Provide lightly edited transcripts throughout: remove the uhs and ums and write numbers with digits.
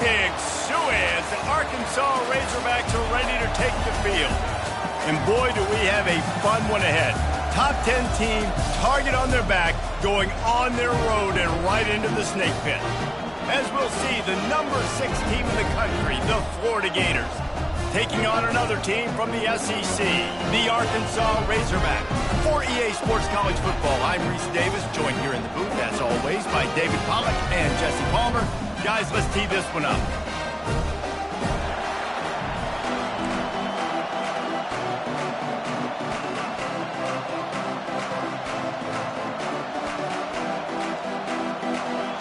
big Suez. The Arkansas Razorbacks are ready to take the field. And boy, do we have a fun one ahead. Top 10 team, target on their back, going on their road and right into the snake pit. As we'll see, the number 6 team in the country, the Florida Gators, taking on another team from the SEC, the Arkansas Razorbacks. For EA Sports College Football, I'm Reese Davis, joined here in the booth, as always, by David Pollack and Jesse Palmer. Guys, let's tee this one up.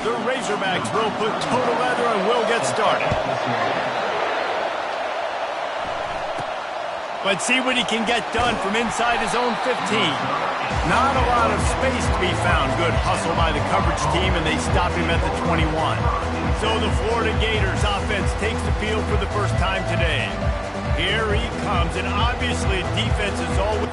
The Razorbacks will put total leather and we'll get started. Let's see what he can get done from inside his own 15. Not a lot of space to be found. Good hustle by the coverage team, and they stop him at the 21. So the Florida Gators offense takes the field for the first time today. Here he comes, and obviously defense is always...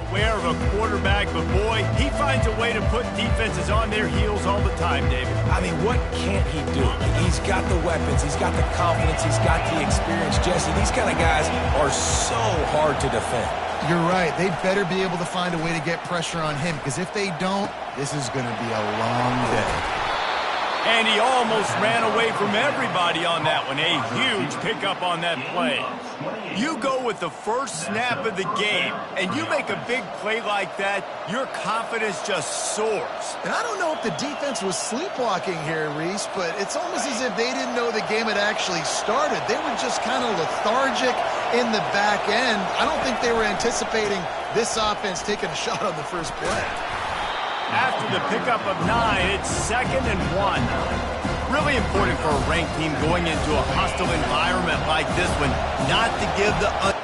Aware of a quarterback, but boy, he finds a way to put defenses on their heels all the time, David. I mean, what can't he do? He's got the weapons, he's got the confidence, he's got the experience. Jesse, these kind of guys are so hard to defend. You're right. They better be able to find a way to get pressure on him, because if they don't, this is going to be a long day. And he almost ran away from everybody on that one. A huge pickup on that play. You go with the first snap of the game, and you make a big play like that, your confidence just soars. And I don't know if the defense was sleepwalking here, Reese, but it's almost as if they didn't know the game had actually started. They were just kind of lethargic in the back end. I don't think they were anticipating this offense taking a shot on the first play. After the pickup of 9, it's 2nd and 1. Really important for a ranked team going into a hostile environment like this one, not to give the...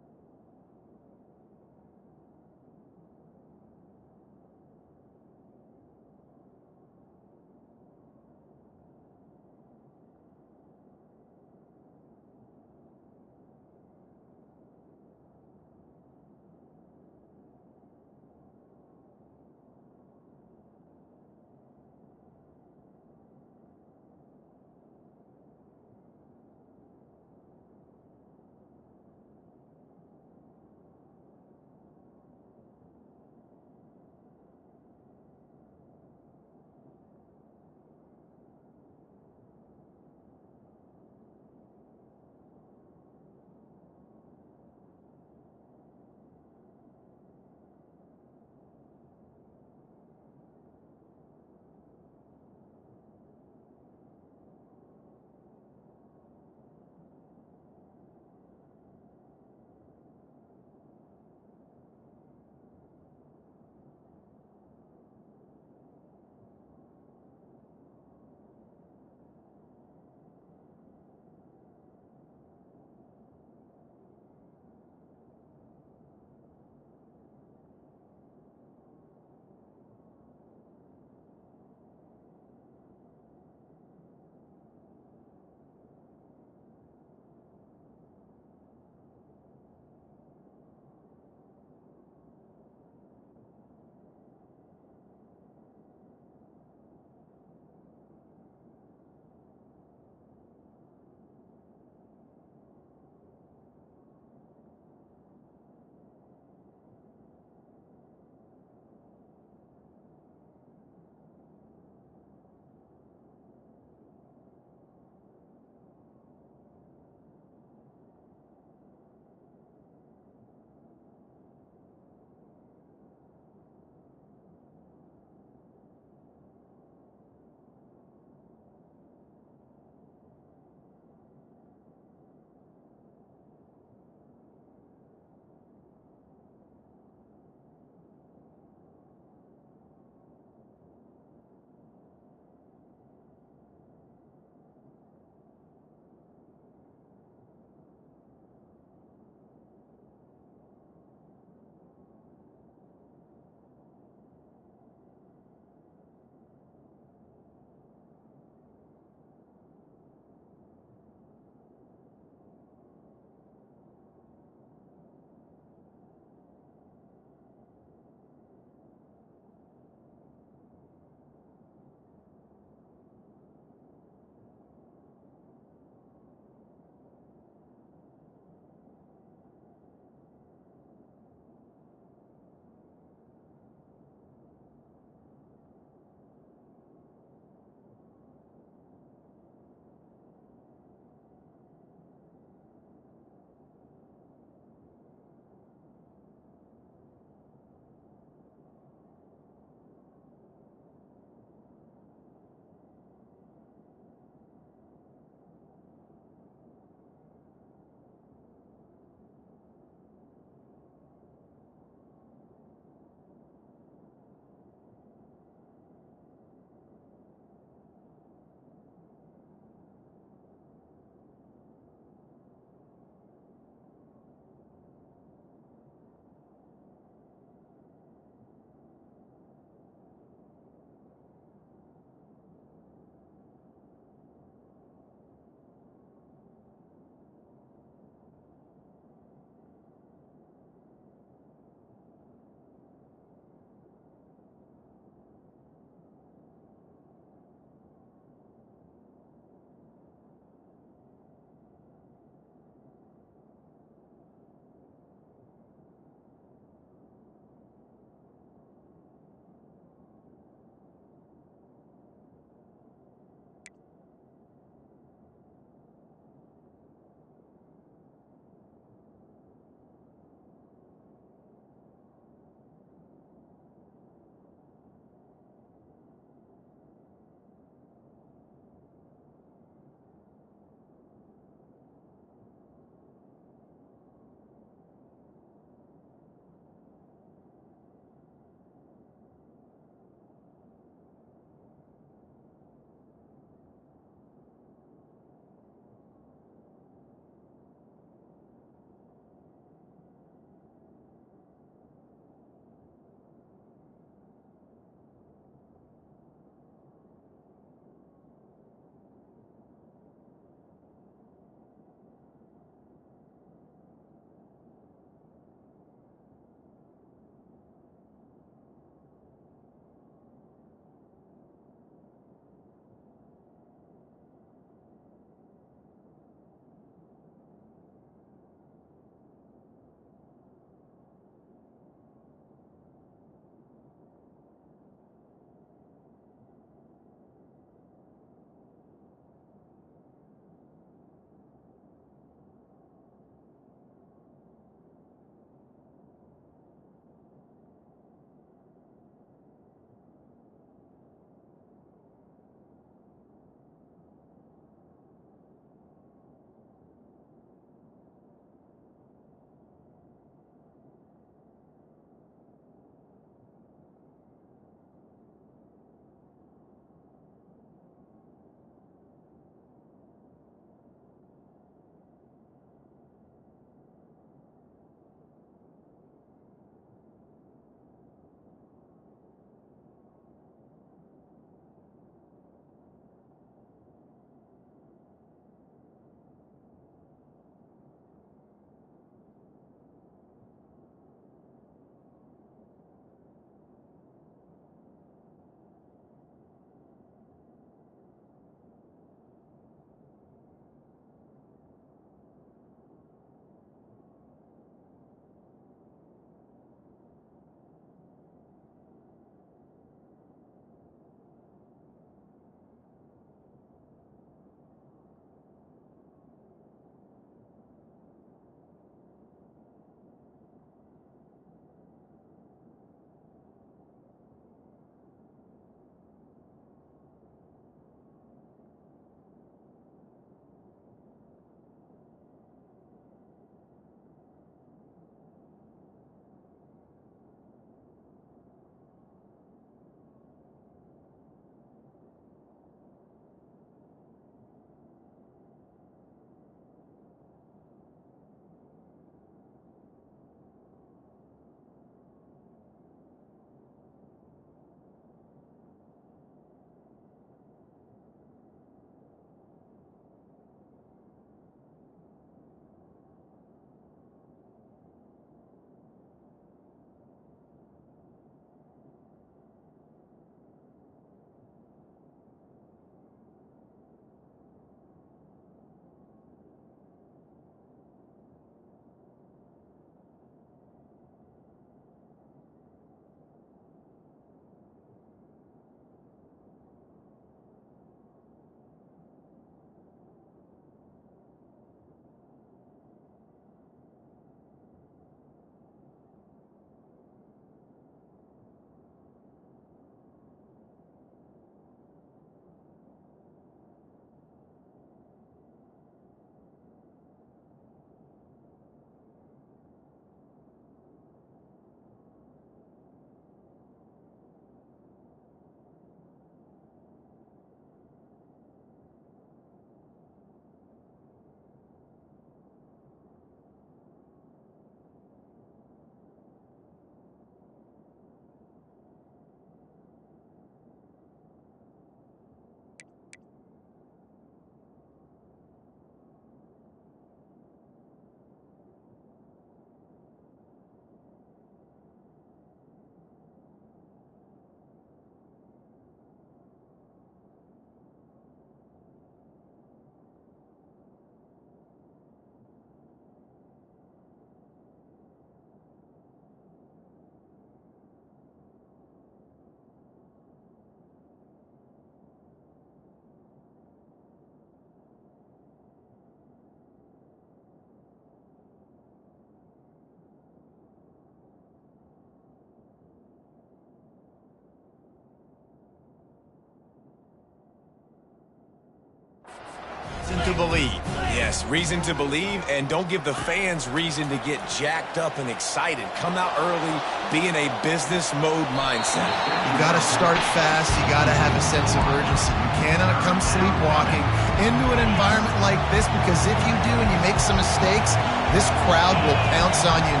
believe. Yes, reason to believe, and don't give the fans reason to get jacked up and excited. Come out early, be in a business mode mindset. You got to start fast. You got to have a sense of urgency. You cannot come sleepwalking into an environment like this, because if you do and you make some mistakes, this crowd will pounce on you.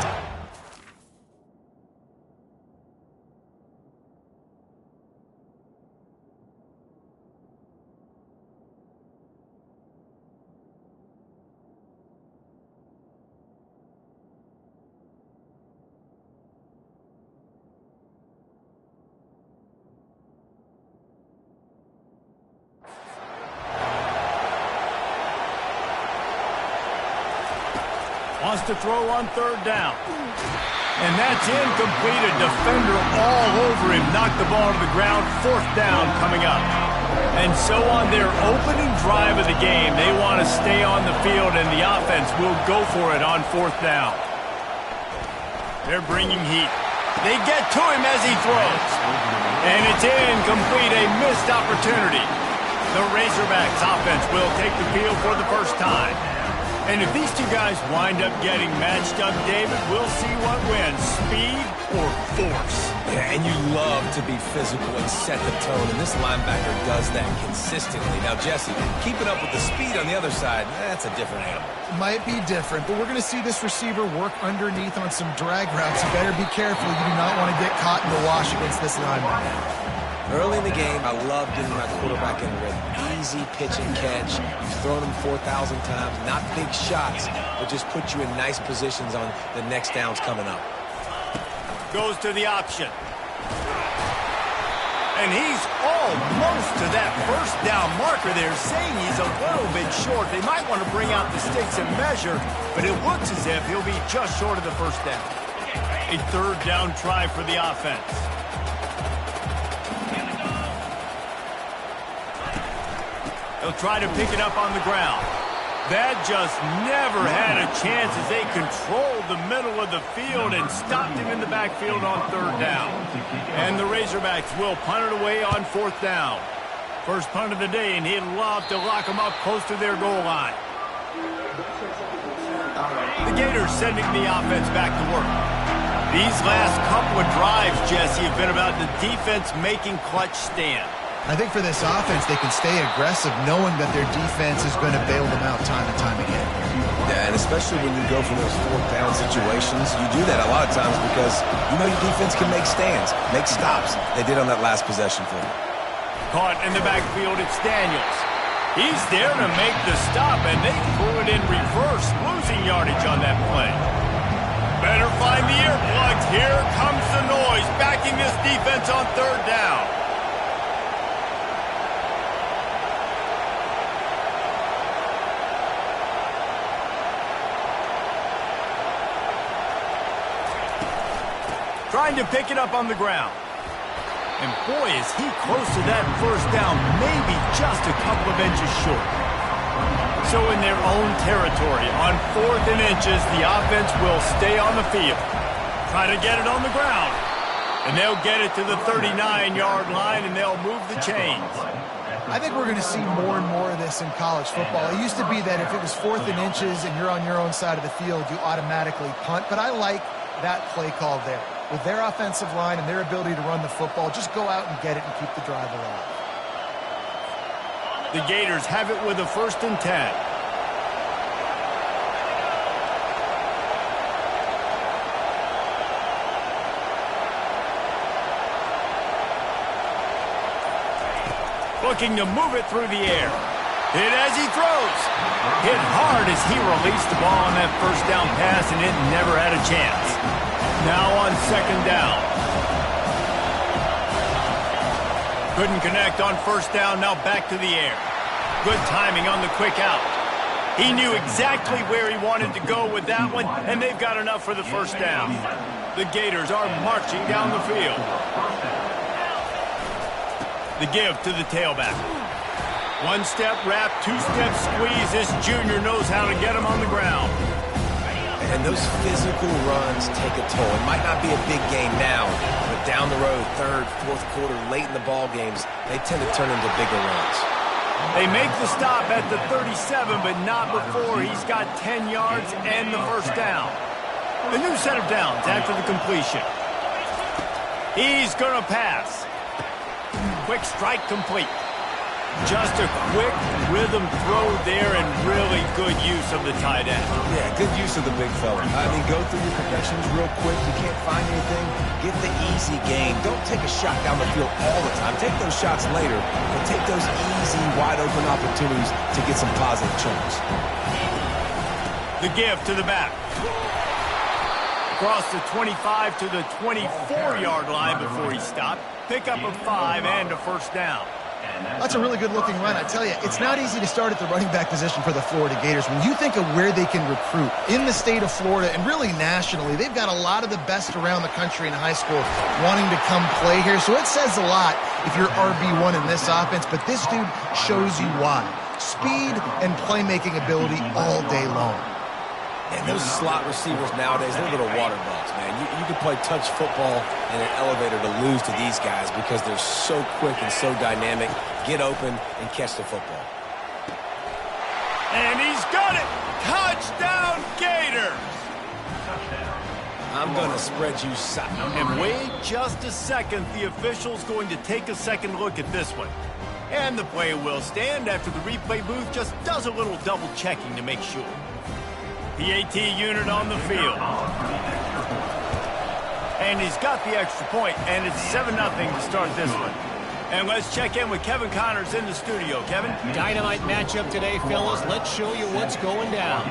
Wants to throw on third down. And that's incomplete. A defender all over him. Knocked the ball to the ground. Fourth down coming up. And so on their opening drive of the game, they want to stay on the field, and the offense will go for it on fourth down. They're bringing heat. They get to him as he throws. And it's incomplete. A missed opportunity. The Razorbacks offense will take the field for the first time. And if these two guys wind up getting matched up, David, we'll see what wins, speed or force. Yeah, and you love to be physical and set the tone, and this linebacker does that consistently. Now, Jesse, keeping up with the speed on the other side, that's a different animal. Might be different, but we're going to see this receiver work underneath on some drag routes. You better be careful. You do not want to get caught in the wash against this linebacker. Early in the game, I love getting my quarterback in rhythm. Easy pitch and catch. You've thrown him 4,000 times. Not big shots, but just put you in nice positions on the next downs coming up. Goes to the option. And he's almost to that first down marker there, saying he's a little bit short. They might want to bring out the sticks and measure, but it looks as if he'll be just short of the first down. A third down try for the offense. They'll try to pick it up on the ground. That just never had a chance as they controlled the middle of the field and stopped him in the backfield on third down. And the Razorbacks will punt it away on fourth down. First punt of the day, and he'd love to lock them up close to their goal line. The Gators sending the offense back to work. These last couple of drives, Jesse, have been about the defense making clutch stand. I think for this offense, they can stay aggressive knowing that their defense is going to bail them out time and time again. Yeah, and especially when you go for those fourth down situations, you do that a lot of times because you know your defense can make stands, make stops. They did on that last possession for you. Caught in the backfield, it's Daniels. He's there to make the stop, and they threw it in reverse, losing yardage on that play. Better find the earplugs. Here comes the noise, backing this defense on third down. Trying to pick it up on the ground. And boy, is he close to that first down, maybe just a couple of inches short. So in their own territory, on 4th and inches, the offense will stay on the field. Try to get it on the ground. And they'll get it to the 39-yard line, and they'll move the chains. I think we're going to see more and more of this in college football. It used to be that if it was 4th and inches and you're on your own side of the field, you automatically punt. But I like that play call there. With their offensive line and their ability to run the football, just go out and get it and keep the drive alive. The Gators have it with a 1st and 10. Looking to move it through the air. Hit as he throws. Hit hard as he released the ball on that first down pass, and it never had a chance. Now on 2nd down. Couldn't connect on 1st down, now back to the air. Good timing on the quick out. He knew exactly where he wanted to go with that one, and they've got enough for the 1st down. The Gators are marching down the field. The give to the tailback. 1-step wrap, 2-step squeeze. This junior knows how to get him on the ground. And those physical runs take a toll. It might not be a big game now, but down the road, 3rd, 4th quarter, late in the ball games, they tend to turn into bigger runs. They make the stop at the 37, but not before he's got 10 yards and the first down. A new set of downs after the completion. He's going to pass. Quick strike complete. Just a quick rhythm throw there and really good use of the tight end. Yeah, good use of the big fella. I mean, go through your progressions real quick. You can't find anything. Get the easy game. Don't take a shot down the field all the time. Take those shots later, but take those easy, wide-open opportunities to get some positive chunks. The give to the back. Across the 25 to the 24-yard line before he stopped. Pick up a 5 and a first down. That's a really good-looking run. I tell you, it's not easy to start at the running back position for the Florida Gators. When you think of where they can recruit in the state of Florida and really nationally, they've got a lot of the best around the country in high school wanting to come play here. So it says a lot if you're RB1 in this offense, but this dude shows you why. Speed and playmaking ability all day long. And those slot receivers nowadays, they're little water bugs, man. You can play touch football in an elevator to lose to these guys because they're so quick and so dynamic. Get open and catch the football. And he's got it! Touchdown, Gators! I'm going to spread you something. And wait just a second. The official's going to take a second look at this one. And the play will stand after the replay booth just does a little double checking to make sure. PAT unit on the field. And he's got the extra point, and it's 7-0 to start this one. And let's check in with Kevin Connors in the studio. Kevin? Dynamite matchup today, fellas. Let's show you what's going down.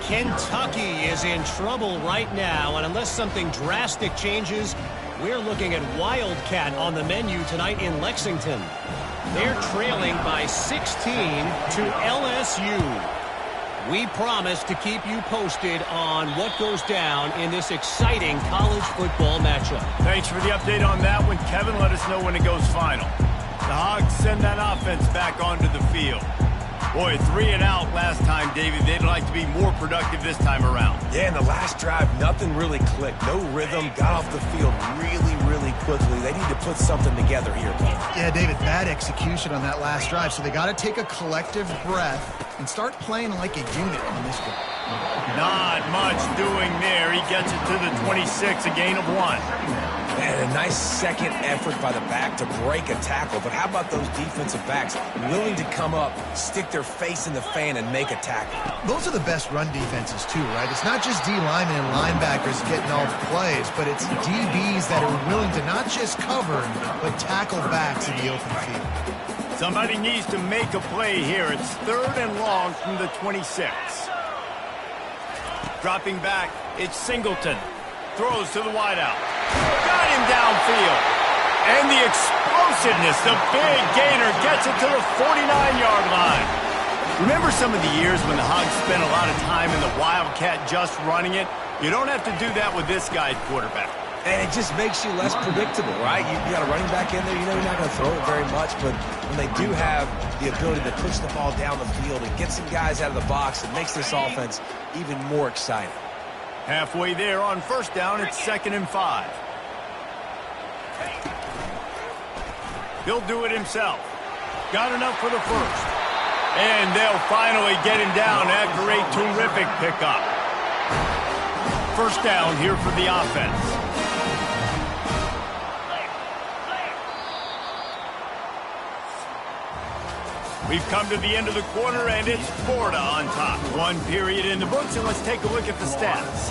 Kentucky is in trouble right now, and unless something drastic changes, we're looking at Wildcat on the menu tonight in Lexington. They're trailing by 16 to LSU. We promise to keep you posted on what goes down in this exciting college football matchup. Thanks for the update on that one, Kevin. Let us know when it goes final. The Hogs send that offense back onto the field. Boy, 3 and out last time, David. They'd like to be more productive this time around. Yeah, in the last drive, nothing really clicked. No rhythm. Got off the field really quickly. They need to put something together here. Yeah, David, bad execution on that last drive. So they got to take a collective breath and start playing like a unit in this game. Not much doing there. He gets it to the 26, a gain of 1. And a nice second effort by the back to break a tackle. But how about those defensive backs willing to come up, stick their face in the fan, and make a tackle? Those are the best run defenses, too, right? It's not just D linemen and linebackers getting all the plays, but it's DBs that are willing to not just cover, but tackle backs in the open field. Somebody needs to make a play here. It's 3rd and long from the 26. Dropping back, it's Singleton. Throws to the wideout. Got him downfield. And the explosiveness, the big gainer gets it to the 49-yard line. Remember some of the years when the Hogs spent a lot of time in the Wildcat just running it? You don't have to do that with this guy quarterback. And it just makes you less predictable, right? You got a running back in there. You know you're not going to throw it very much, but when they do have the ability to push the ball down the field and get some guys out of the box, it makes this offense even more exciting. Halfway there on first down, it's 2nd and 5. He'll do it himself. Got enough for the first. And they'll finally get him down after a terrific pickup. First down here for the offense. We've come to the end of the quarter, and it's Florida on top. 1 period in the books, and let's take a look at the stats.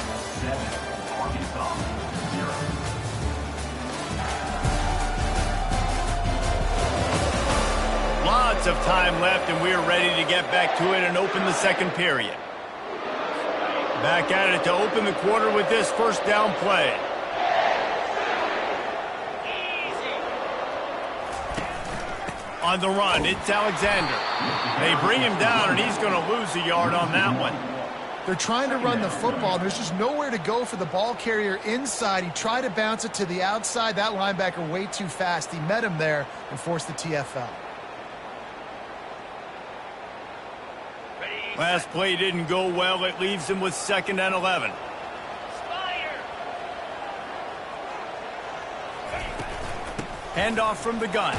Lots of time left, and we're ready to get back to it and open the second period. Back at it to open the quarter with this first down play. On the run, it's Alexander. They bring him down, and he's going to lose a yard on that one. They're trying to run the football. There's just nowhere to go for the ball carrier inside. He tried to bounce it to the outside. That linebacker way too fast. He met him there and forced the TFL. Last play didn't go well. It leaves him with 2nd and 11. Handoff from the gun.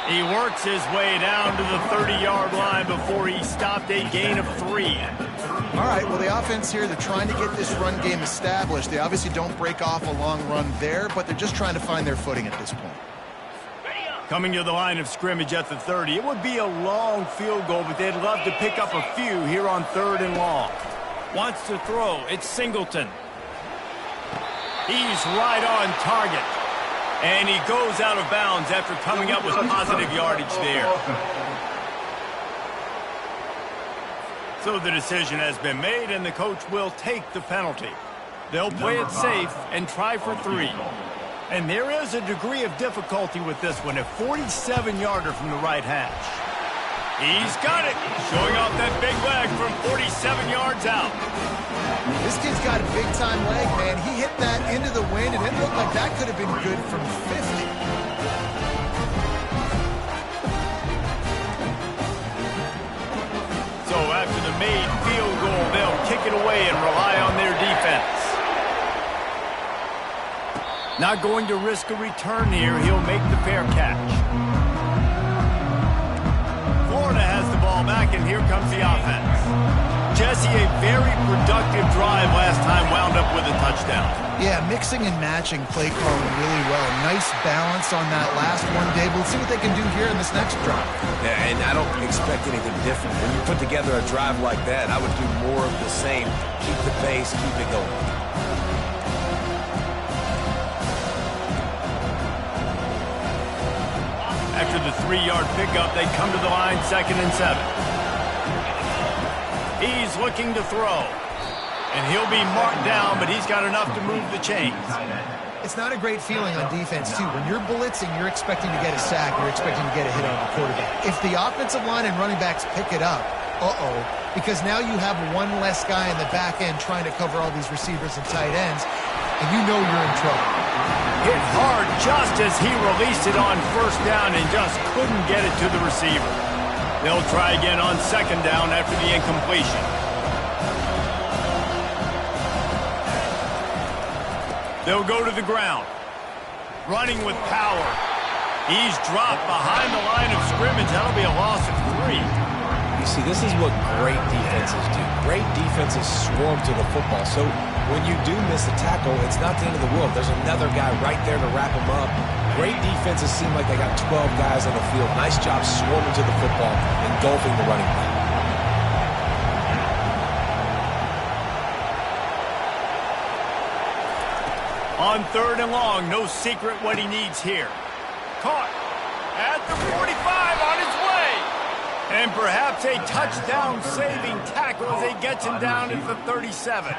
He works his way down to the 30-yard line before he stopped a gain of 3. All right, well, the offense here, they're trying to get this run game established. They obviously don't break off a long run there, but they're just trying to find their footing at this point. Coming to the line of scrimmage at the 30. It would be a long field goal, but they'd love to pick up a few here on 3rd and long. Wants to throw. It's Singleton. He's right on target. And he goes out of bounds after coming up with positive yardage there. So the decision has been made, and the coach will take the penalty. They'll play it safe and try for 3. And there is a degree of difficulty with this one, a 47-yarder from the right hash. He's got it, showing off that big leg from 47 yards out. This kid's got a big-time leg, man. He hit that into the wind, and it looked like that could have been good from 50. So after the made field goal, they'll kick it away and rely on their defense. Not going to risk a return here. He'll make the fair catch. Florida has the ball back, and here comes the offense. Jesse, a very productive drive last time, wound up with a touchdown. Yeah, mixing and matching play calling really well. Nice balance on that last one, Dave. We'll see what they can do here in this next drive. Yeah, and I don't expect anything different. When you put together a drive like that, I would do more of the same. Keep the pace, keep it going. After the 3-yard pickup, they come to the line, 2nd and 7. He's looking to throw. And he'll be marked down, but he's got enough to move the chains. It's not a great feeling on defense, too. When you're blitzing, you're expecting to get a sack. You're expecting to get a hit on the quarterback. If the offensive line and running backs pick it up, because now you have one less guy in the back end trying to cover all these receivers and tight ends, and you know you're in trouble. Hit hard just as he released it on 1st down and just couldn't get it to the receiver. They'll try again on 2nd down after the incompletion. They'll go to the ground. Running with power. He's dropped behind the line of scrimmage. That'll be a loss of 3. You see, this is what great defenses do. Great defenses swarm to the football. So when you do miss a tackle, it's not the end of the world. There's another guy right there to wrap him up. Great defenses seem like they got 12 guys on the field. Nice job swarming to the football, engulfing the running back. On 3rd and long, no secret what he needs here. Caught at the 45 on his way. And perhaps a touchdown-saving tackle as he gets him down at the 37.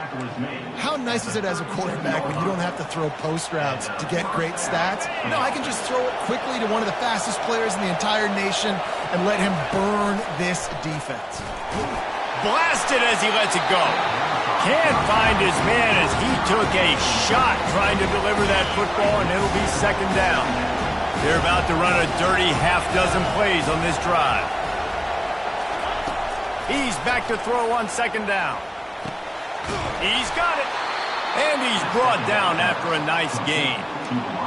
How nice is it as a quarterback when you don't have to throw post routes to get great stats? No, I can just throw it quickly to one of the fastest players in the entire nation and let him burn this defense. Blasted as he lets it go. Can't find his man as he took a shot trying to deliver that football, and it'll be 2nd down. They're about to run a dirty half-dozen plays on this drive. He's back to throw on 2nd down. He's got it. And he's brought down after a nice gain.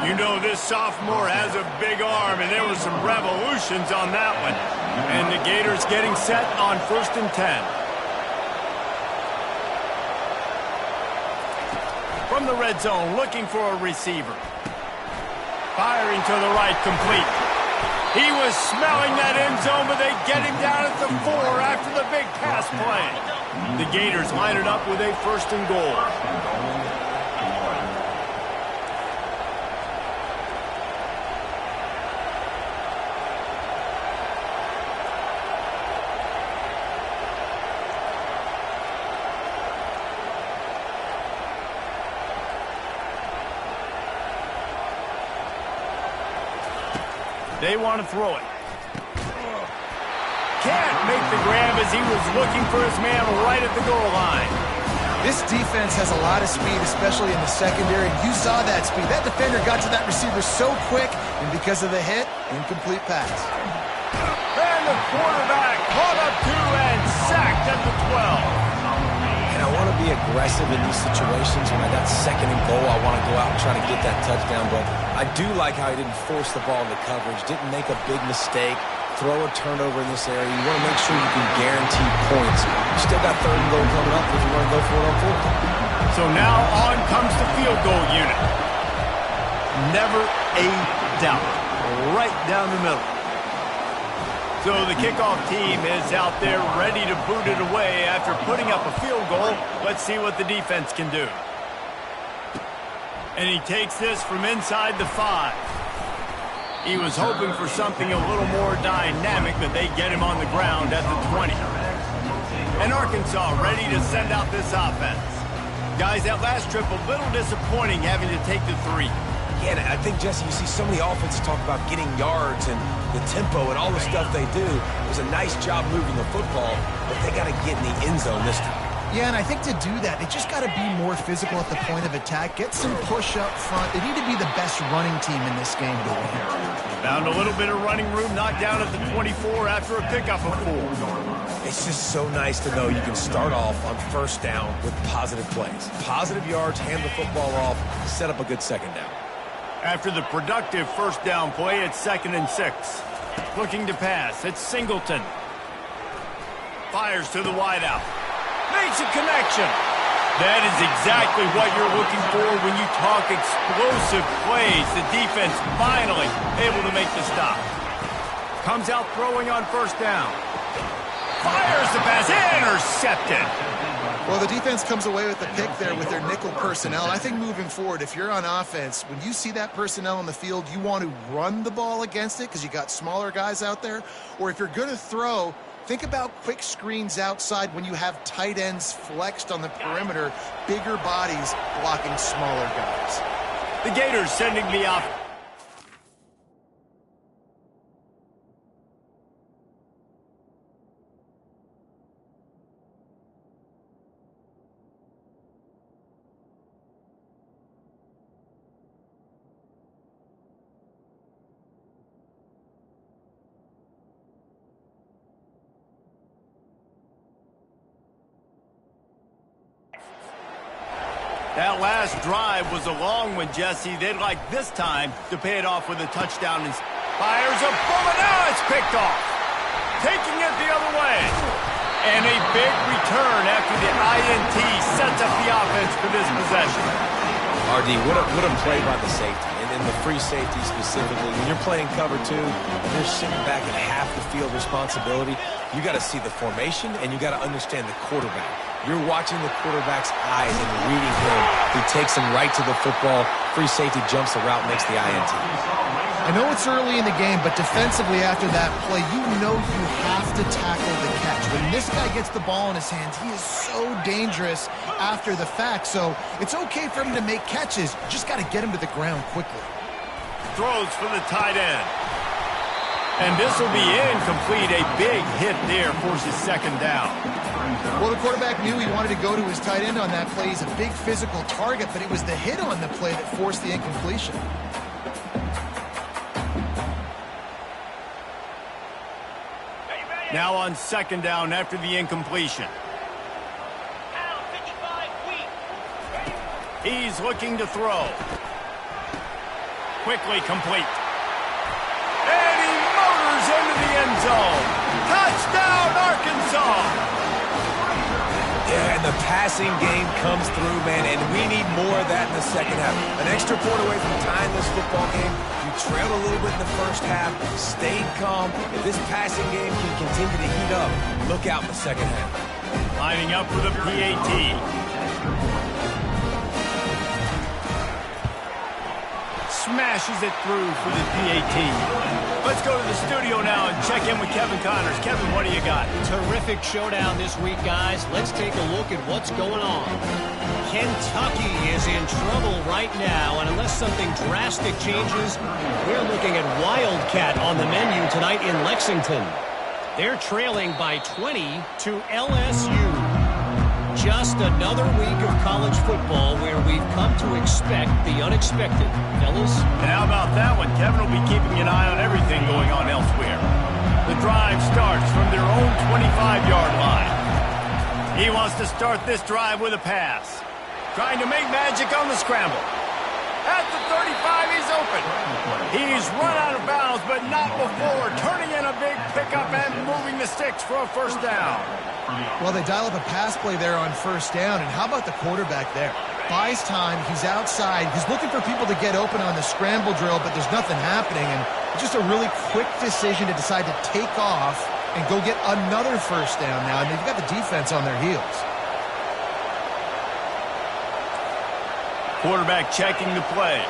You know this sophomore has a big arm, and there were some revolutions on that one. And the Gators getting set on 1st and 10. From the red zone, looking for a receiver. Firing to the right, complete. He was smelling that end zone, but they get him down at the 4 after the big pass play. The Gators line it up with a 1st and goal. They want to throw it. Can't make the grab as he was looking for his man right at the goal line. This defense has a lot of speed, especially in the secondary. You saw that speed. That defender got to that receiver so quick, and because of the hit, incomplete pass. And the quarterback caught up to and sacked at the 12. And I want to be be aggressive in these situations. When I got second and goal, I want to go out and try to get that touchdown. But I do like how he didn't force the ball into coverage, didn't make a big mistake, throw a turnover in this area. You want to make sure you can guarantee points. You still got third and goal coming up if you want to go for it on fourth. So now on comes the field goal unit. Never a doubt. Right down the middle. So the kickoff team is out there ready to boot it away after putting up a field goal. Let's see what the defense can do. And he takes this from inside the 5. He was hoping for something a little more dynamic, but they get him on the ground at the 20. And Arkansas ready to send out this offense. Guys, that last trip a little disappointing having to take the 3. Yeah, I think, Jesse, you see so many offenses talk about getting yards and the tempo and all the stuff they do. It was a nice job moving the football, but they got to get in the end zone this time. Yeah, and I think to do that, they just got to be more physical at the point of attack, get some push up front. They need to be the best running team in this game to win. Found a little bit of running room, knocked down at the 24 after a pickup of 4. It's just so nice to know you can start off on first down with positive plays. Positive yards, hand the football off, set up a good second down. After the productive first down play, it's 2nd and 6. Looking to pass, it's Singleton. Fires to the wideout. Makes a connection. That is exactly what you're looking for when you talk explosive plays. The defense finally able to make the stop. Comes out throwing on first down. Fires the pass, intercepted. Well, the defense comes away with the pick there with their nickel personnel. I think moving forward, if you're on offense, when you see that personnel on the field, you want to run the ball against it because you got smaller guys out there. Or if you're going to throw, think about quick screens outside when you have tight ends flexed on the perimeter, bigger bodies blocking smaller guys. The Gators sending me off. That last drive was a long one, Jesse. They'd like this time to pay it off with a touchdown. And fires a bullet. Now it's picked off. Taking it the other way. And a big return after the INT sets up the offense for this possession. RD, what a play by the safety. And the free safety specifically. When you're playing cover 2, and you're sitting back at half the field responsibility, you got to see the formation and you got to understand the quarterback. You're watching the quarterback's eyes and reading him. He takes him right to the football. Free safety jumps the route, makes the INT. I know it's early in the game, but defensively after that play, you know you have to tackle the catch. When this guy gets the ball in his hands, he is so dangerous after the fact. So it's okay for him to make catches. Just got to get him to the ground quickly. Throws for the tight end. And this will be incomplete. A big hit there forces second down. Well, the quarterback knew he wanted to go to his tight end on that play. He's a big physical target, but it was the hit on the play that forced the incompletion. Now on second down after the incompletion. He's looking to throw. Quickly complete. And he motors into the end zone. Touchdown, Arkansas! Yeah, and the passing game comes through, man, and we need more of that in the second half. An extra point away from tying this football game. You trailed a little bit in the first half, stayed calm. If this passing game can continue to heat up, look out in the second half. Lining up with a PAT. Smashes it through for the PAT. Let's go to the studio now and check in with Kevin Connors. Kevin, what do you got? Terrific showdown this week, guys. Let's take a look at what's going on. Kentucky is in trouble right now, and unless something drastic changes, we're looking at Wildcat on the menu tonight in Lexington. They're trailing by 20 to LSU. Just another week of college football where we've come to expect the unexpected. Fellas? And how about that one? Kevin will be keeping an eye on everything going on elsewhere. The drive starts from their own 25-yard line. He wants to start this drive with a pass. Trying to make magic on the scramble. At the 35, he's open. He's run out of bounds, but not before turning in a big pickup and moving the sticks for a first down. Well, they dial up a pass play there on first down, and how about the quarterback there? Buys time, he's outside, he's looking for people to get open on the scramble drill, but there's nothing happening, and it's just a really quick decision to decide to take off and go get another first down now, and they've got the defense on their heels. Quarterback checking the play.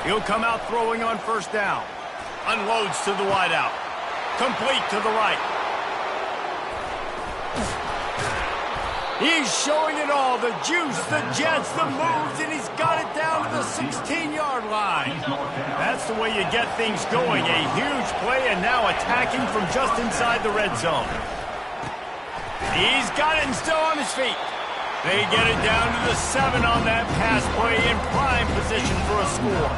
He'll come out throwing on first down. Unloads to the wideout. Complete to the right. He's showing it all. The juice, the jets, the moves, and he's got it down to the 16-yard line. That's the way you get things going. A huge play, and now attacking from just inside the red zone. He's got it and still on his feet. They get it down to the 7 on that pass play in prime position for a score.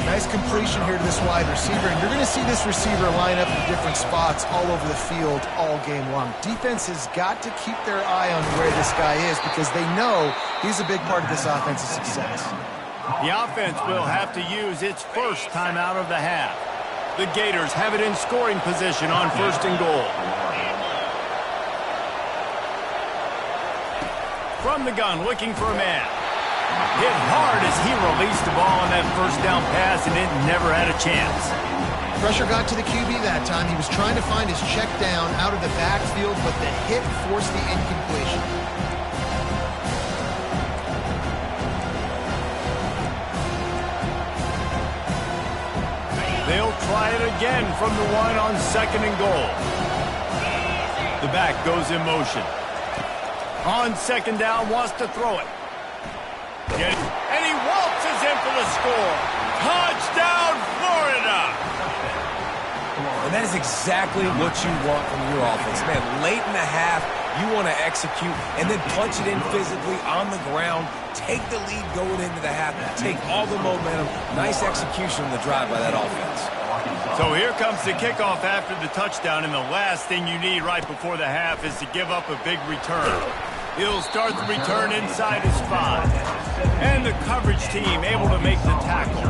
Nice completion here to this wide receiver, and you're going to see this receiver line up in different spots all over the field all game long. Defense has got to keep their eye on where this guy is because they know he's a big part of this offense's success. The offense will have to use its first time out of the half. The Gators have it in scoring position on first and goal. From the gun, looking for a man. Hit hard as he released the ball on that first down pass, and it never had a chance. Pressure got to the QB that time. He was trying to find his check down out of the backfield, but the hit forced the incompletion. They'll try it again from the 1 on second and goal. The back goes in motion. On second down, wants to throw it. And he waltzes in for the score. Touchdown, Florida! And that is exactly what you want from your offense. Man, late in the half, you want to execute and then punch it in physically on the ground, take the lead going into the half, take all the momentum. Nice execution on the drive by that offense. So here comes the kickoff after the touchdown, and the last thing you need right before the half is to give up a big return. He'll start the return inside his 5. And the coverage team able to make the tackle.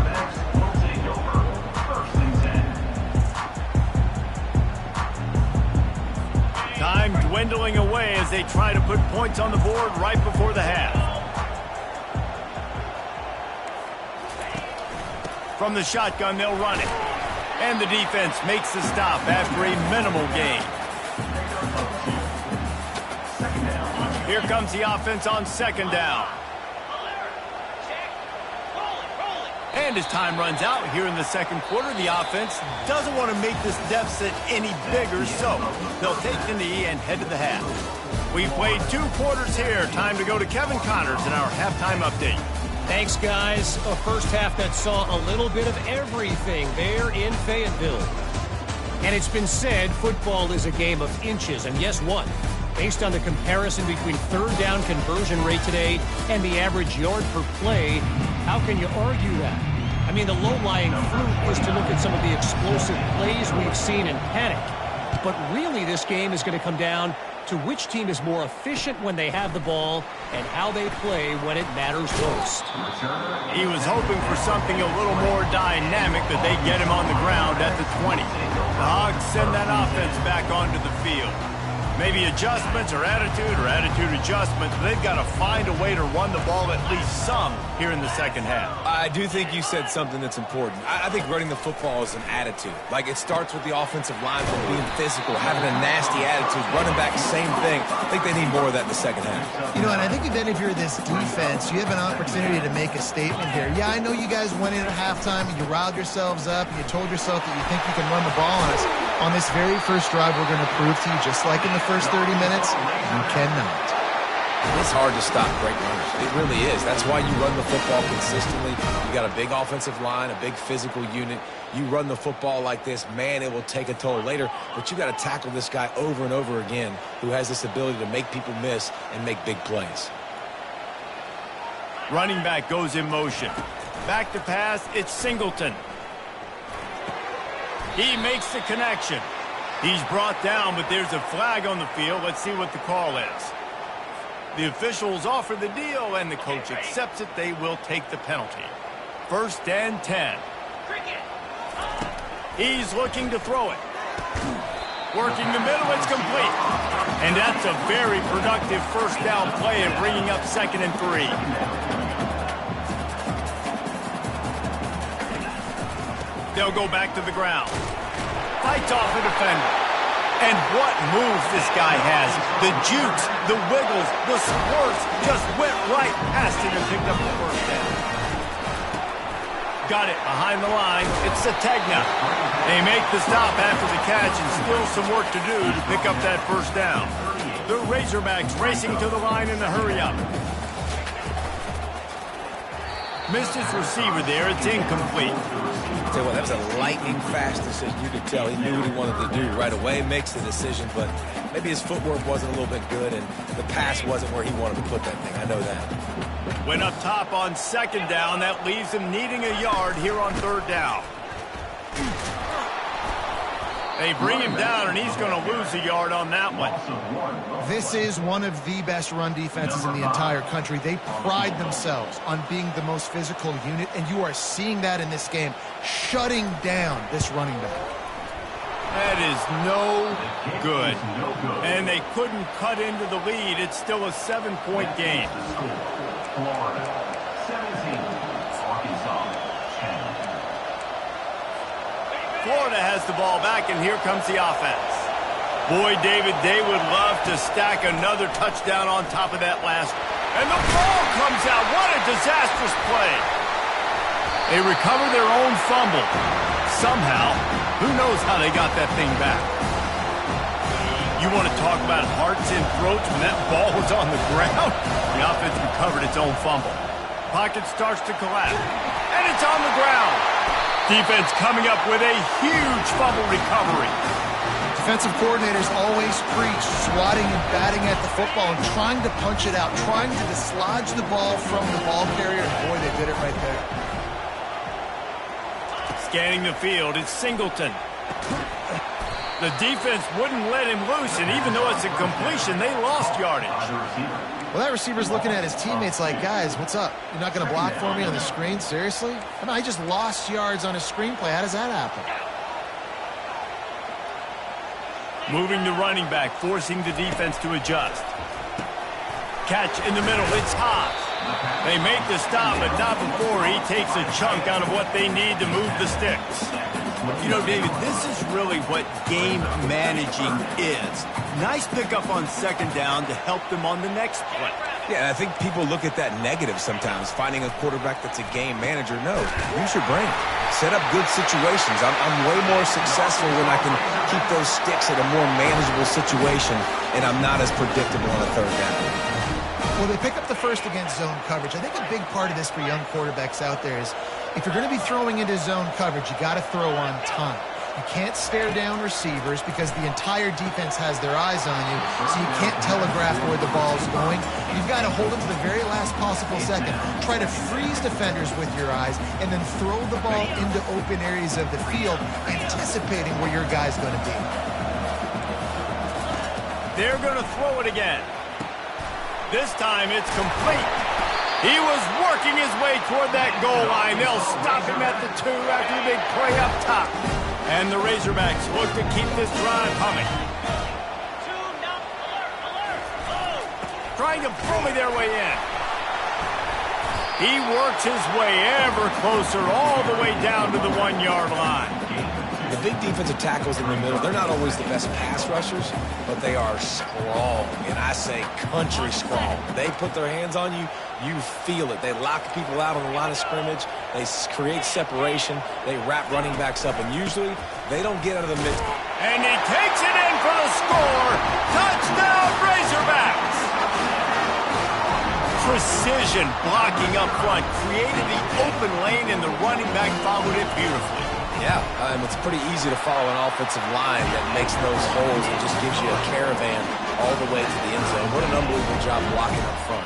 Time dwindling away as they try to put points on the board right before the half. From the shotgun, they'll run it. And the defense makes the stop after a minimal gain. Here comes the offense on second down. And as time runs out here in the second quarter, the offense doesn't want to make this deficit any bigger, so they'll take the knee and head to the half. We've played 2 quarters here. Time to go to Kevin Connors in our halftime update. Thanks, guys. A first half that saw a little bit of everything there in Fayetteville. And it's been said football is a game of inches, and guess what? Based on the comparison between third down conversion rate today and the average yard per play, how can you argue that? I mean, the low-lying fruit is to look at some of the explosive plays we've seen in panic. But really, this game is going to come down to which team is more efficient when they have the ball and how they play when it matters most. He was hoping for something a little more dynamic, but they get him on the ground at the 20. The Hogs send that offense back onto the field. Maybe adjustments or attitude adjustments, but they've got to find a way to run the ball at least some here in the second half. I do think you said something that's important. I think running the football is an attitude. Like, it starts with the offensive line from being physical, having a nasty attitude, running back, same thing. I think they need more of that in the second half. You know, and I think then if you're this defense, you have an opportunity to make a statement here. Yeah, I know you guys went in at halftime and you riled yourselves up and you told yourself that you think you can run the ball on us. On this very first drive, we're going to prove to you, just like in the first 30 minutes, you cannot. It's hard to stop great runners. It really is. That's why you run the football consistently. You got a big offensive line, a big physical unit. You run the football like this, man, it will take a toll later. But you got to tackle this guy over and over again who has this ability to make people miss and make big plays. Running back goes in motion. Back to pass, it's Singleton. He makes the connection. He's brought down, but there's a flag on the field. Let's see what the call is. The officials offer the deal, and the coach accepts it. They will take the penalty. 1st and 10. He's looking to throw it. Working the middle, it's complete. And that's a very productive first down play and bringing up 2nd and 3. They'll go back to the ground. Fights off a defender. And what moves this guy has. The jukes, the wiggles, the squirts just went right past him and picked up the first down. Got it behind the line. It's Ncaa. They make the stop after the catch and still some work to do to pick up that first down. The Razorbacks racing to the line in the hurry-up. Missed his receiver there. It's incomplete. Tell you what, that was a lightning-fast decision. You could tell he knew what he wanted to do right away. Makes the decision, but maybe his footwork wasn't a little bit good, and the pass wasn't where he wanted to put that thing. I know that. Went up top on 2nd down. That leaves him needing a yard here on 3rd down. They bring him down, and he's going to lose a yard on that one. This is one of the best run defenses in the entire country. They pride themselves on being the most physical unit, and you are seeing that in this game, shutting down this running back. That is no good. And they couldn't cut into the lead. It's still a 7-point game. Florida has the ball back, and here comes the offense. Boy, David, they would love to stack another touchdown on top of that last. And the ball comes out. What a disastrous play. They recover their own fumble. Somehow, who knows how they got that thing back. You want to talk about hearts and throats when that ball was on the ground? The offense recovered its own fumble. Pocket starts to collapse. And it's on the ground. Defense coming up with a huge fumble recovery. Defensive coordinators always preach swatting and batting at the football and trying to punch it out, trying to dislodge the ball from the ball carrier. And boy, they did it right there. Scanning the field, it's Singleton. The defense wouldn't let him loose, and even though it's a completion, they lost yardage. Well, that receiver's looking at his teammates like, guys, what's up? You're not going to block for me on the screen? Seriously? I mean, I just lost yards on a screenplay. How does that happen? Moving the running back, forcing the defense to adjust. Catch in the middle, it's Haas. They make the stop, but not before he takes a chunk out of what they need to move the sticks. You know, David, this is really what game managing is. Nice pickup on 2nd down to help them on the next play. Yeah, I think people look at that negative sometimes, finding a quarterback that's a game manager. No, use your brain. Set up good situations. I'm way more successful when I can keep those sticks at a more manageable situation, and I'm not as predictable on a 3rd down. Well, they pick up the first against zone coverage. I think a big part of this for young quarterbacks out there is if you're going to be throwing into zone coverage, you got to throw on time. You can't stare down receivers because the entire defense has their eyes on you, so you can't telegraph where the ball's going. You've got to hold it to the very last possible second. Try to freeze defenders with your eyes and then throw the ball into open areas of the field, anticipating where your guy's going to be. They're going to throw it again. This time it's complete. He was working his way toward that goal line. They'll stop him at the 2 after the big play up top. And the Razorbacks look to keep this drive humming. Trying to bully their way in. He works his way ever closer all the way down to the 1-yard line. The big defensive tackles in the middle, they're not always the best pass rushers, but they are strong, and I say country strong. They put their hands on you, you feel it. They lock people out on the line of scrimmage. They create separation. They wrap running backs up, and usually they don't get out of the mix. And he takes it in for the score. Touchdown, Razorbacks! Precision blocking up front created the open lane, and the running back followed it beautifully. Yeah, it's pretty easy to follow an offensive line that makes those holes and just gives you a caravan all the way to the end zone. What an unbelievable job blocking up front.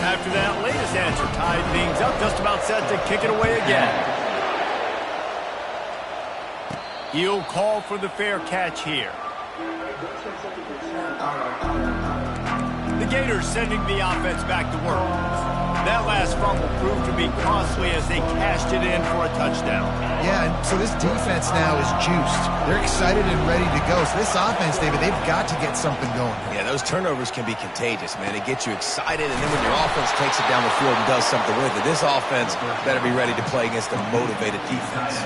After that latest answer tied things up, just about set to kick it away again. He'll call for the fair catch here. The Gators sending the offense back to work. That last fumble proved to be costly as they cashed it in for a touchdown. Yeah, and so this defense now is juiced. They're excited and ready to go. So this offense, David, they've got to get something going. Yeah, those turnovers can be contagious, man. They get you excited, and then when your offense takes it down the field and does something with it, this offense better be ready to play against a motivated defense.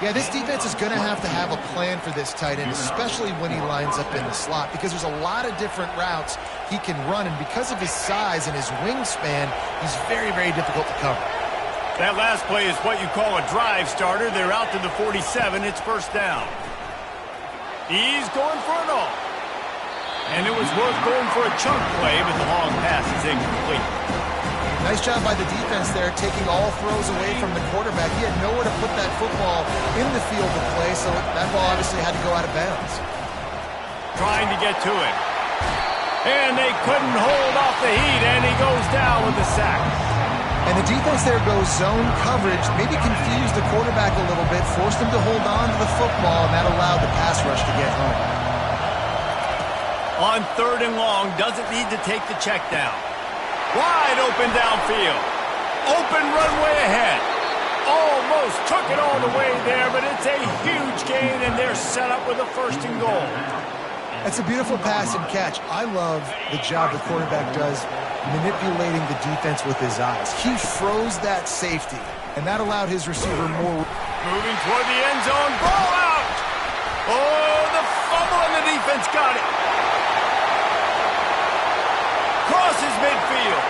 Yeah, this defense is going to have a plan for this tight end, especially when he lines up in the slot, because there's a lot of different routes he can run, and because of his size and his wingspan, he's very, very difficult to cover. That last play is what you call a drive starter. They're out to the 47. It's first down. He's going for it all. And it was worth going for a chunk play, but the long pass is incomplete. Nice job by the defense there, taking all throws away from the quarterback. He had nowhere to put that football in the field to play, so that ball obviously had to go out of bounds. Trying to get to it. And they couldn't hold off the heat, and he goes down with the sack. And the defense there goes zone coverage, maybe confused the quarterback a little bit, forced him to hold on to the football, and that allowed the pass rush to get home. On 3rd and long, doesn't need to take the check down. Wide open downfield. Open runway ahead. Almost took it all the way there, but it's a huge gain, and they're set up with a 1st and goal. That's a beautiful pass and catch. I love the job the quarterback does manipulating the defense with his eyes. He froze that safety, and that allowed his receiver more. Moving toward the end zone. Ball out. Oh, the fumble, and the defense got it. Crosses midfield.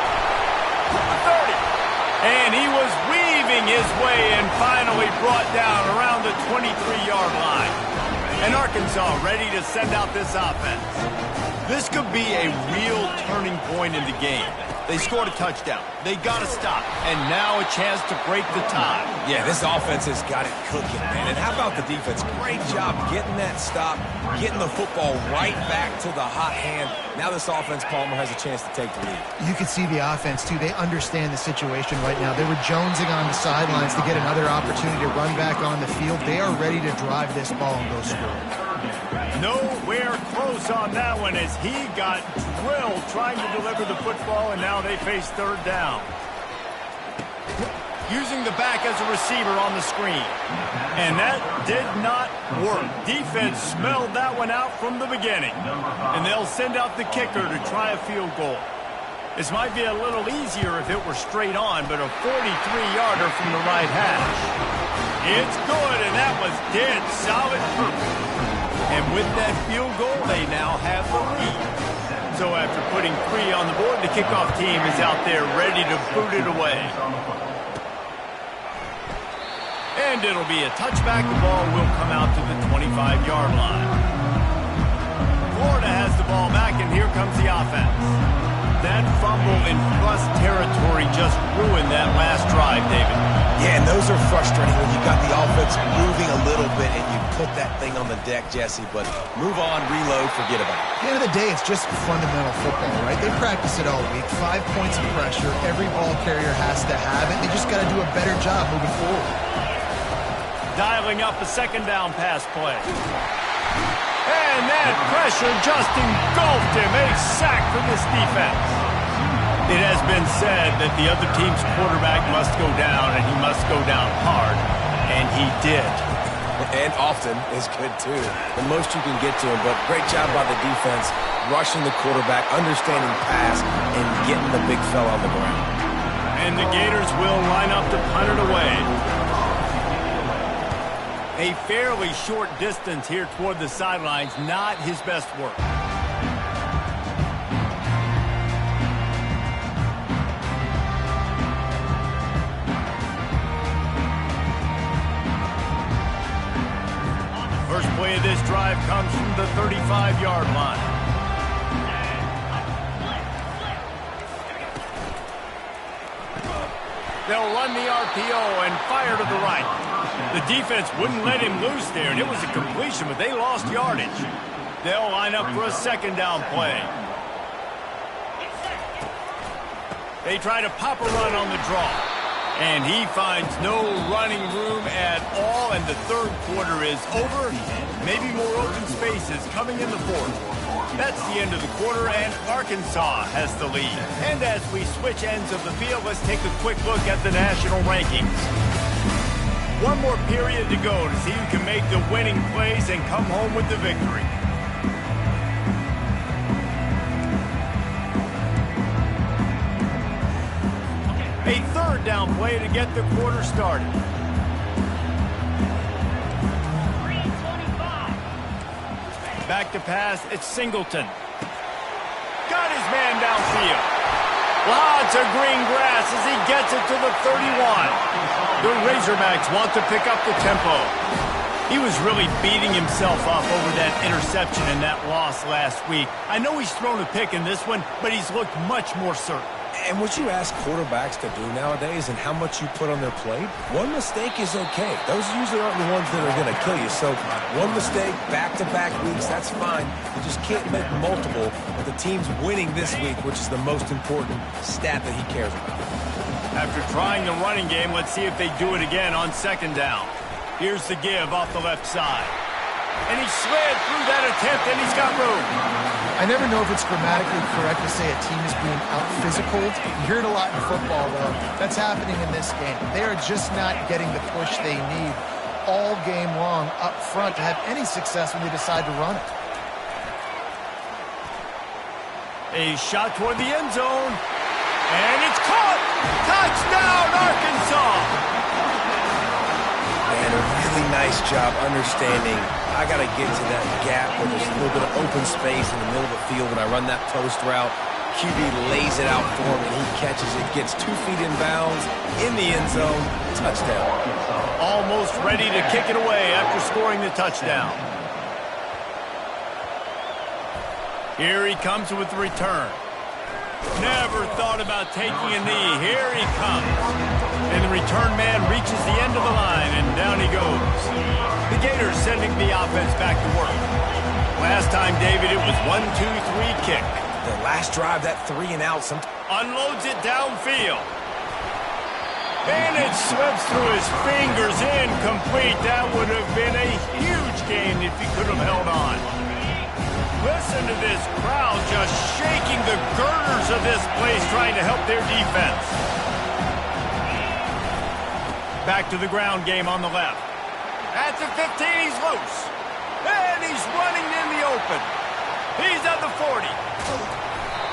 30. And he was weaving his way and finally brought down around the 23-yard line. And Arkansas ready to send out this offense. This could be a real turning point in the game. They scored a touchdown. They got to stop. And now a chance to break the tie. Yeah, this offense has got it cooking, man. And how about the defense? Great job getting that stop, getting the football right back to the hot hand. Now this offense, Palmer, has a chance to take the lead. You can see the offense, too. They understand the situation right now. They were jonesing on the sidelines to get another opportunity to run back on the field. They are ready to drive this ball and go score. Nowhere close on that one as he got drilled trying to deliver the football, and now they face 3rd down. Using the back as a receiver on the screen. And that did not work. Defense smelled that one out from the beginning. And they'll send out the kicker to try a field goal. This might be a little easier if it were straight on, but a 43-yarder from the right hash. It's good, and that was dead solid proof. And with that field goal, they now have the lead. So after putting 3 on the board, the kickoff team is out there ready to boot it away. And it'll be a touchback. The ball will come out to the 25-yard line. Florida has the ball back, and here comes the offense. That fumble in plus territory just ruined that last drive, David. Yeah, and those are frustrating when you've got the offense moving a little bit and you put that thing on the deck, Jesse. But move on, reload, forget about it. At the end of the day, it's just fundamental football, right? They practice it all week. 5 points of pressure. Every ball carrier has to have it. They just got to do a better job moving forward. Dialing up a 2nd down pass play. And that pressure just engulfed him. A sack for this defense. It has been said that the other team's quarterback must go down, and he must go down hard. And he did. And often is good, too. The most you can get to him, but great job by the defense, rushing the quarterback, understanding pass, and getting the big fella on the ground. And the Gators will line up to punt it away. A fairly short distance here toward the sidelines, not his best work. First play of this drive comes from the 35-yard line. They'll run the RPO and fire to the right. The defense wouldn't let him loose there, and it was a completion, but they lost yardage. They'll line up for a 2nd down play. They try to pop a run on the draw. And he finds no running room at all, and the third quarter is over. Maybe more open spaces coming in the fourth. That's the end of the quarter, and Arkansas has the lead. And as we switch ends of the field, let's take a quick look at the national rankings. One more period to go to see who can make the winning plays and come home with the victory. A third down play to get the quarter started. Back to pass, it's Singleton. Got his man downfield. Lots of green grass as he gets it to the 31. The Razorbacks want to pick up the tempo. He was really beating himself up over that interception and that loss last week. I know he's thrown a pick in this one, but he's looked much more certain. And what you ask quarterbacks to do nowadays and how much you put on their plate, one mistake is okay. Those usually aren't the ones that are going to kill you. So one mistake, back-to-back weeks, that's fine. You just can't make multiple. But the team's winning this week, which is the most important stat that he cares about. After trying the running game, let's see if they do it again on second down. Here's the give off the left side. And he slid through that attempt, and he's got room. I never know if it's grammatically correct to say a team is being out-physicaled. You hear it a lot in football, though. That's happening in this game. They are just not getting the push they need all game long up front to have any success when they decide to run it. A shot toward the end zone. And it's caught! Touchdown, Arkansas! And a really nice job understanding I got to get to that gap where there's a little bit of open space in the middle of the field when I run that post route. QB lays it out for him, and he catches it, gets 2 feet in bounds, in the end zone, touchdown. Almost ready to kick it away after scoring the touchdown. Here he comes with the return. Never thought about taking a knee. Here he comes. And the return man reaches the end of the line, and down he goes. The Gators sending the offense back to work. Last time, David, it was 1-2-3 kick. The last drive, that 3 and out. Unloads it downfield. And it slips through his fingers, incomplete. That would have been a huge gain if he could have held on. Listen to this crowd just shaking the girders of this place trying to help their defense. Back to the ground game on the left. At the 15, he's loose. And he's running in the open. He's at the 40.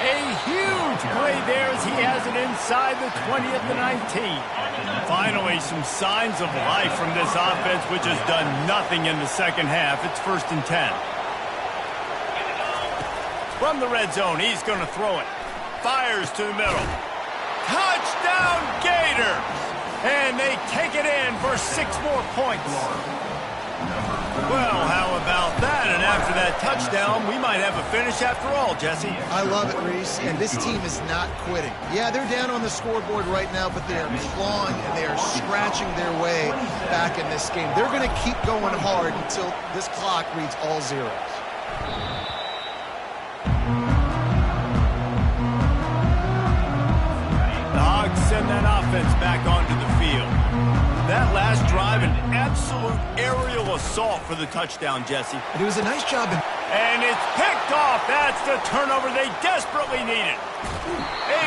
A huge play there as he has it inside the 20 at the 19. Finally, some signs of life from this offense, which has done nothing in the second half. It's 1st and 10. From the red zone, he's going to throw it. Fires to the middle. Touchdown, Gators! And they take it in for 6 more points. Well, how about that? And after that touchdown, we might have a finish after all, Jesse. I love it, Reese. And this team is not quitting. Yeah, they're down on the scoreboard right now, but they are clawing and they are scratching their way back in this game. They're going to keep going hard until this clock reads all zeros. The Hogs send that offense back onto the field. That last drive, an absolute aerial assault for the touchdown, Jesse. But it was a nice job. And it's picked off. That's the turnover they desperately needed.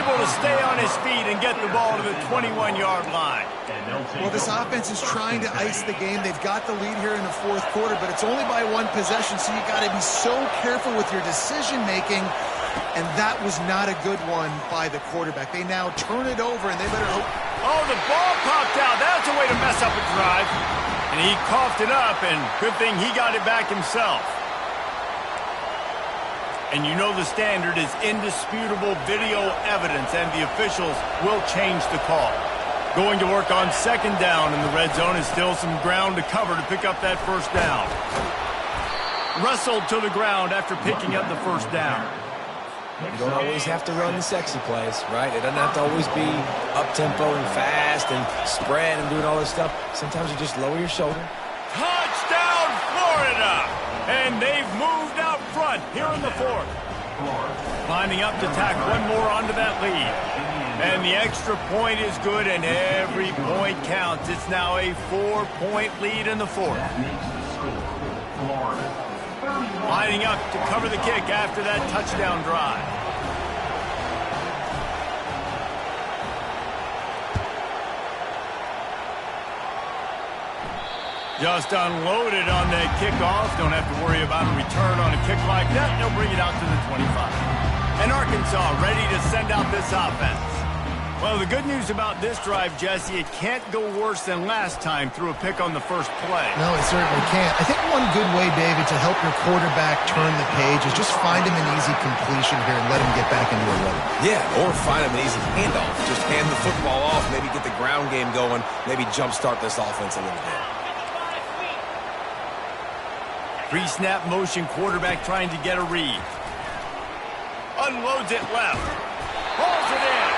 Able to stay on his feet and get the ball to the 21-yard line. Well, this offense is trying to ice the game. They've got the lead here in the fourth quarter, but it's only by 1 possession, so you got to be so careful with your decision-making. And that was not a good one by the quarterback. They now turn it over, and they better hope. Oh, the ball popped out. That's a way to mess up a drive. And he coughed it up, and good thing he got it back himself. And you know the standard is indisputable video evidence, and the officials will change the call. Going to work on second down in the red zone is still some ground to cover to pick up that first down. Wrestled to the ground after picking up the first down. You don't always have to run the sexy plays, right? It doesn't have to always be up-tempo and fast and spread and doing all this stuff. Sometimes you just lower your shoulder. Touchdown, Florida! And they've moved out front here in the fourth. Lining up to tack one more onto that lead. And the extra point is good, and every point counts. It's now a 4-point lead in the fourth. Lining up to cover the kick after that touchdown drive. Just unloaded on that kickoff. Don't have to worry about a return on a kick like that. They'll bring it out to the 25. And Arkansas ready to send out this offense. Well, the good news about this drive, Jesse, it can't go worse than last time through a pick on the first play. No, it certainly can't. I think one good way, David, to help your quarterback turn the page is just find him an easy completion here and let him get back into a rhythm. Yeah, or find him an easy handoff. Just hand the football off, maybe get the ground game going, maybe jumpstart this offense a little bit. Pre-snap motion quarterback trying to get a read. Unloads it left. Pulls it in.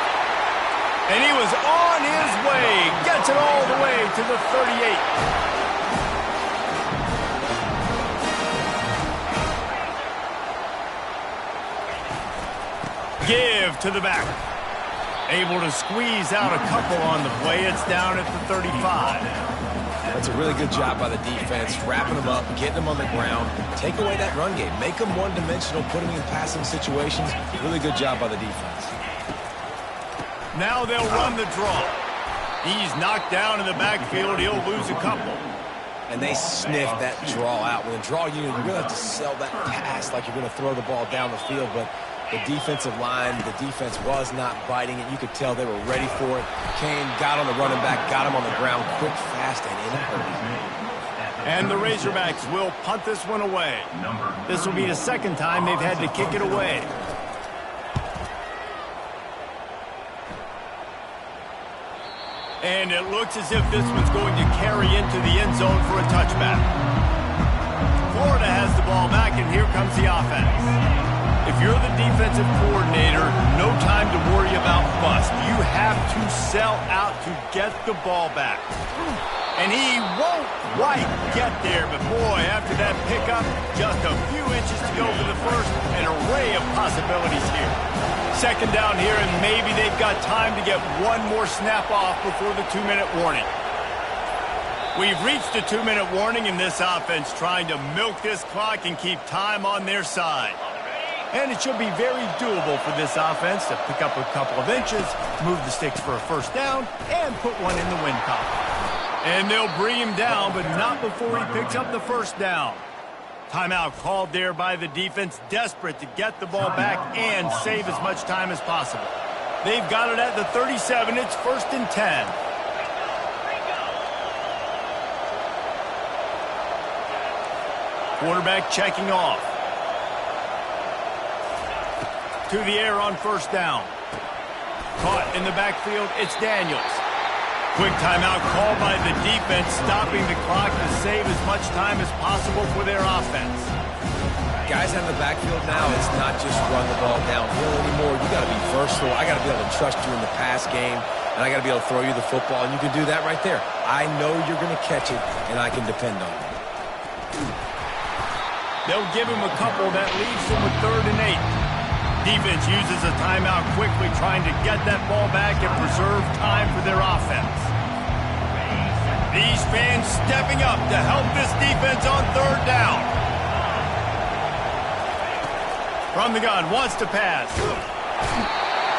And he was on his way. Gets it all the way to the 38. Give to the back. Able to squeeze out a couple on the play. It's down at the 35. That's a really good job by the defense, wrapping them up, getting them on the ground, take away that run game, make them one-dimensional, put them in passing situations. Really good job by the defense. Now they'll run the draw. He's knocked down in the backfield. He'll lose a couple. And they sniff that draw out. With a draw unit, you really have to sell that pass like you're going to throw the ball down the field, but the defensive line, the defense was not biting it. You could tell they were ready for it. Kane got on the running back, got him on the ground quick, fast, and in a hurry. And the Razorbacks will punt this one away. This will be the second time they've had to kick it away. And it looks as if this one's going to carry into the end zone for a touchback. Florida has the ball back, and here comes the offense. If you're the defensive coordinator, no time to worry about bust. You have to sell out to get the ball back. And he won't quite get there, but boy, after that pickup, just a few inches to go for the first, an array of possibilities here. Second down here, and maybe they've got time to get one more snap off before the 2-minute warning. We've reached a 2-minute warning in this offense, trying to milk this clock and keep time on their side. And it should be very doable for this offense to pick up a couple of inches, move the sticks for a first down, and put one in the win column. And they'll bring him down, but not before he picks up the first down. Timeout called there by the defense, desperate to get the ball back and save as much time as possible. They've got it at the 37. It's 1st and 10. Quarterback checking off. To the air on first down. Caught in the backfield, it's Daniels. Quick timeout called by the defense, stopping the clock to save as much time as possible for their offense. Guys in the backfield now, it's not just run the ball downhill anymore. You got to be versatile. I got to be able to trust you in the pass game, and I got to be able to throw you the football, and you can do that right there. I know you're going to catch it, and I can depend on it. They'll give him a couple. That leaves him with 3rd and 8. Defense uses a timeout quickly, trying to get that ball back and preserve time for their offense. These fans stepping up to help this defense on 3rd down. From the gun, wants to pass.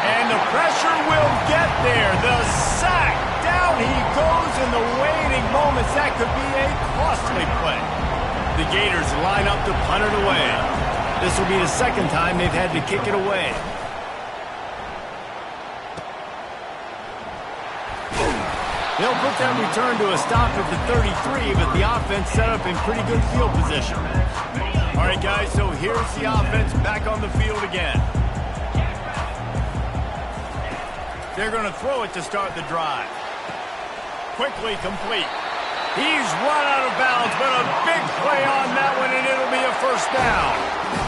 And the pressure will get there. The sack. Down he goes in the waiting moments. That could be a costly play. The Gators line up to punt it away. This will be the second time they've had to kick it away. They'll put that return to a stop at the 33, but the offense set up in pretty good field position. All right, guys, so here's the offense back on the field again. They're going to throw it to start the drive. Quickly complete. He's run out of bounds, but a big play on that one, and it'll be a first down.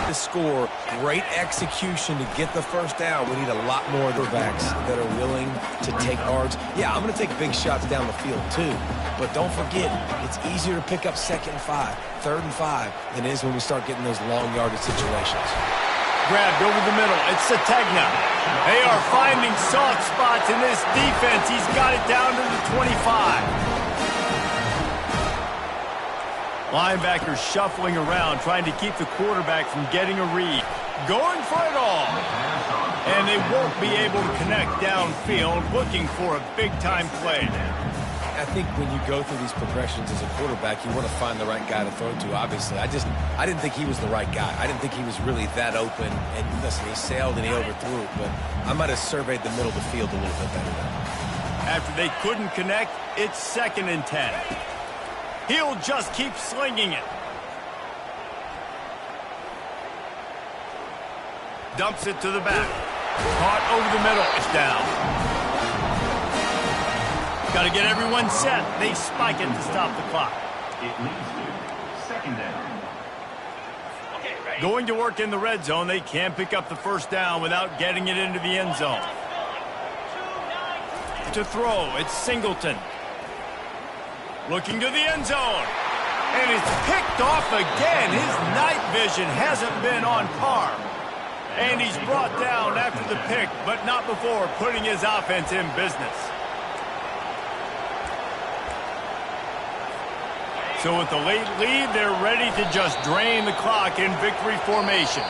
To score, great execution to get the first down. We need a lot more quarterbacks that are willing to take yards. Yeah, I'm going to take big shots down the field too, but don't forget, it's easier to pick up 2nd and 5, 3rd and 5 than it is when we start getting those long yardage situations. grabbed over the middle. It's Sategna. They are finding soft spots in this defense. He's got it down to the 25. Linebackers shuffling around, trying to keep the quarterback from getting a read. Going for it all. And they won't be able to connect downfield, looking for a big-time play. I think when you go through these progressions as a quarterback, you want to find the right guy to throw to, obviously. I didn't think he was the right guy. I didn't think he was really that open. And listen, he sailed and he overthrew it, but I might have surveyed the middle of the field a little bit better there. After they couldn't connect, it's 2nd and 10. He'll just keep slinging it. Dumps it to the back. Caught over the middle. It's down. Got to get everyone set. They spike it to stop the clock. It leads to 2nd down. Going to work in the red zone. They can't pick up the first down without getting it into the end zone. To throw, it's Singleton. Looking to the end zone. And it's picked off again. His night vision hasn't been on par. And he's brought down after the pick, but not before putting his offense in business. So with the late lead, they're ready to just drain the clock in victory formation.